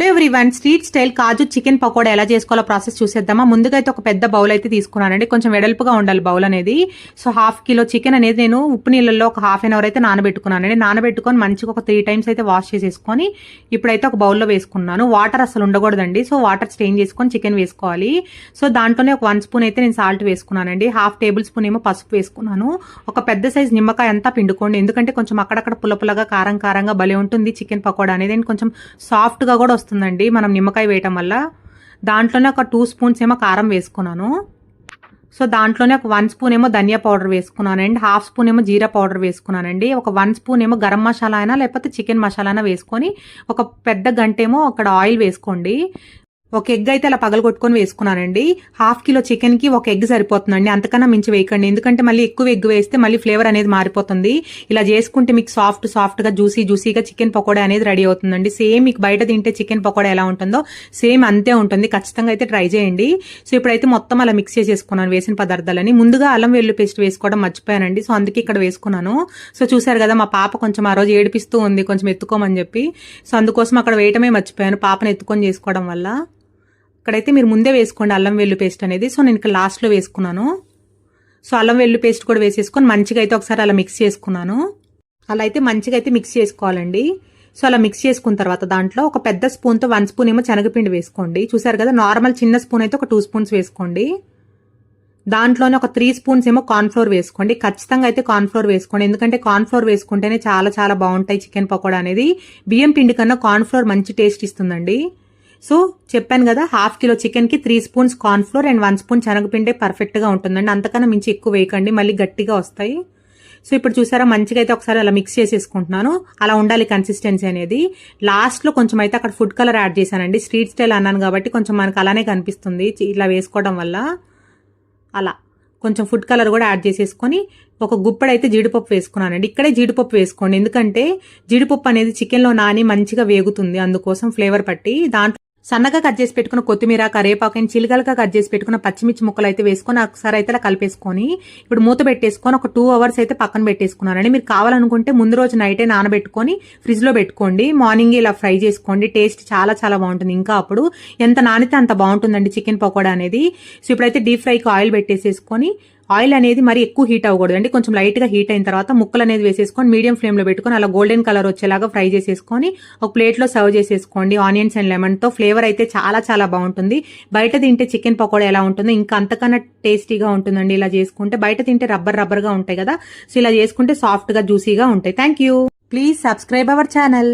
Hello everyone, street style కాజు chicken pakoda ఎలా చేసుకోవాలో process చూసేద్దామా. ముందుగా అయితే ఒక పెద్ద బౌల్ అయితే తీసుకున్నానండి. కొంచెం వెడల్పుగా ఉండాలి బౌల్ అనేది. సో హాఫ్ కిలో చికెన్ అనేది నేను ఉప్పు నీళ్ళల్లో ఒక హాఫ్ అన్ అవర్ అయితే నానబెట్టుకున్నానండి. నానబెట్టుకొని మంచిగా ఒక 3 times అయితే వాష్ చేసేసుకొని ఇప్పుడైతే ఒక బౌల్లో వేసుకున్నాను. వాటర్ అసలు ఉండకూడదండి. సో వాటర్ స్టెయిన్ చేసుకొని చికెన్ వేసుకోవాలి. సో దాంట్లోనే ఒక 1 స్పూన్ అయితే నేను సాల్ట్ వేసుకున్నానండి. హాఫ్ టేబుల్ స్పూన్ ఏమో పసుపు వేసుకున్నాను. ఒక పెద్ద సైజ్ నిమ్మకాయ అంతా పిండుకోండి, ఎందుకంటే కొంచెం అక్కడక్కడ పుల్లపుల్లగా కారంగా భలే ఉంటుంది చికెన్ పకోడా అనేది. కొంచెం సాఫ్ట్ గా కూడా వస్తుందండి మనం నిమ్మకాయ వేయటం వల్ల. దాంట్లోనే ఒక 2 స్పూన్స్ ఏమో కారం వేసుకున్నాను. సో దాంట్లోనే ఒక 1 స్పూన్ ఏమో ధనియా పౌడర్ వేసుకున్నానండి. హాఫ్ స్పూన్ ఏమో జీరా పౌడర్ వేసుకున్నానండి. ఒక 1 స్పూన్ ఏమో గరం మసాలా అయినా లేకపోతే చికెన్ మసాలా అయినా వేసుకొని ఒక పెద్ద గంటేమో అక్కడ ఆయిల్ వేసుకోండి. ఒక ఎగ్ అయితే అలా పగలగొట్టుకొని వేసుకున్నానండి. హాఫ్ కిలో చికెన్ కి ఒక ఎగ్ సరిపోతుందండి, అంతకన్నా మించి వేయకండి. ఎందుకంటే మళ్ళీ ఎక్కువ ఎగ్ వేస్తే మళ్ళీ ఫ్లేవర్ అనేది మారిపోతుంది. ఇలా చేసుకుంటే మీకు సాఫ్ట్ గా జ్యూసీగా చికెన్ పకోడా అనేది రెడీ అవుతుందండి. సేమ్ మీకు బయట తింటే చికెన్ పకోడా ఎలా ఉంటుందో సేమ్ అంతే ఉంటుంది. ఖచ్చితంగా అయితే ట్రై చేయండి. సో ఇప్పుడైతే మొత్తం అలా మిక్స్ చేసేసుకున్నాను వేసిన పదార్థాలని. ముందుగా అల్లం వెల్లుల్లి పేస్ట్ వేసుకోవడం మర్చిపోయానండి. సో అందుకే ఇక్కడ వేసుకున్నాను. సో చూసారు కదా, మా పాప కొంచెం ఆ రోజు ఏడిపిస్తూ ఉంది కొంచెం ఎత్తుకోమని చెప్పి. సో అందుకోసం అక్కడ వేయటమే మర్చిపోయాను పాపను ఎత్తుకొని చేసుకోవడం వల్ల. ఇక్కడైతే మీరు ముందే వేసుకోండి అల్లం వెల్లుల్లి పేస్ట్ అనేది. సో నేను ఇక్కడ లాస్ట్లో వేసుకున్నాను. సో అల్లం వెల్లుల్లి పేస్ట్ కూడా వేసేసుకొని మంచిగా అయితే ఒకసారి అలా మిక్స్ చేసుకున్నాను. అలా అయితే మంచిగా అయితే మిక్స్ చేసుకోవాలండి. సో అలా మిక్స్ చేసుకున్న తర్వాత దాంట్లో ఒక పెద్ద స్పూన్తో 1 స్పూన్ ఏమో శనగపిండి వేసుకోండి. చూసారు కదా, నార్మల్ చిన్న స్పూన్ అయితే ఒక 2 స్పూన్స్ వేసుకోండి. దాంట్లోనే ఒక 3 స్పూన్స్ ఏమో కార్న్ఫ్లోర్ వేసుకోండి. ఖచ్చితంగా అయితే కార్న్ఫ్లోర్ వేసుకోండి, ఎందుకంటే కార్న్ఫ్లోర్ వేసుకుంటేనే చాలా బాగుంటాయి చికెన్ పకోడా అనేది. బియ్యం పిండి కన్నా కార్న్ఫ్లోర్ మంచి టేస్ట్ ఇస్తుందండి. సో చెప్పాను కదా, హాఫ్ కిలో చికెన్ కి 3 స్పూన్స్ కార్న్ఫ్లోర్ అండ్ 1 స్పూన్ శనగపిండి పర్ఫెక్ట్ గా ఉంటుందండి. అంతకన్నా మించి ఎక్కువ వేయకండి, మళ్ళీ గట్టిగా వస్తాయి. సో ఇప్పుడు చూసారా, మంచిగా అయితే ఒకసారి అలా మిక్స్ చేసేసుకుంటున్నాను. అలా ఉండాలి కన్సిస్టెన్సీ అనేది. లాస్ట్ లో కొంచెం అయితే అక్కడ ఫుడ్ కలర్ యాడ్ చేశానండి. స్ట్రీట్ స్టైల్ అన్నాను కాబట్టి కొంచెం మనకు అలానే కనిపిస్తుంది ఇలా వేసుకోవడం వల్ల. అలా కొంచెం ఫుడ్ కలర్ కూడా యాడ్ చేసేసుకొని ఒక గుప్పడైతే జీడిపప్పు వేసుకున్నానండి. ఇక్కడే జీడిపప్పు వేసుకోండి, ఎందుకంటే జీడిపప్పు అనేది చికెన్లో నాని మంచిగా వేగుతుంది, అందుకోసం ఫ్లేవర్ పట్టి. దాంట్లో సన్నగా కట్ చేసి పెట్టుకున్న కొత్తిమీర, కరేపాకు అండ్ చిలుకలుగా కట్ చేసి పెట్టుకున్న పచ్చిమిర్చి ముక్కలు అయితే వేసుకొని ఒకసారి అయితే కలిపేసుకొని ఇప్పుడు మూత పెట్టేసుకొని ఒక 2 hours అయితే పక్కన పెట్టేసుకున్నానండి. మీరు కావాలనుకుంటే ముందు రోజు నైటే నానబెట్టుకొని ఫ్రిడ్జ్ లో పెట్టుకోండి. మార్నింగ్ ఇలా ఫ్రై చేసుకోండి, టేస్ట్ చాలా బాగుంటుంది. ఇంకా అప్పుడు ఎంత నానితే అంత బాగుంటుందండి చికెన్ పకోడా అనేది. సో ఇప్పుడైతే డీప్ ఫ్రైకి ఆయిల్ పెట్టేసేసుకొని, ఆయిల్ అనేది మరి ఎక్కువ హీట్ అవ్వకూడదు అండి, కొంచెం లైట్ గా హీట్ అయిన తర్వాత ముక్కలు అనేది వేసేసుకొని మీడియం ఫ్లేమ్ లో పెట్టుకొని అలా గోల్డెన్ కలర్ వచ్చేలాగా ఫ్రై చేసేసుకొని ఒక ప్లేట్ లో సర్వ్ చేసేసుకోండి. ఆనియన్స్ అండ్ లెమన్ తో ఫ్లేవర్ అయితే చాలా బాగుంటుంది. బయట తింటే చికెన్ పకోడా ఎలా ఉంటుందో ఇంకా అంతకన్నా టేస్టీగా ఉంటుందండి ఇలా చేసుకుంటే. బయట తింటే రబ్బర్ గా ఉంటాయి కదా, సో ఇలా చేసుకుంటే సాఫ్ట్ గా జ్యూసీగా ఉంటాయి. Thank you. Please subscribe our channel.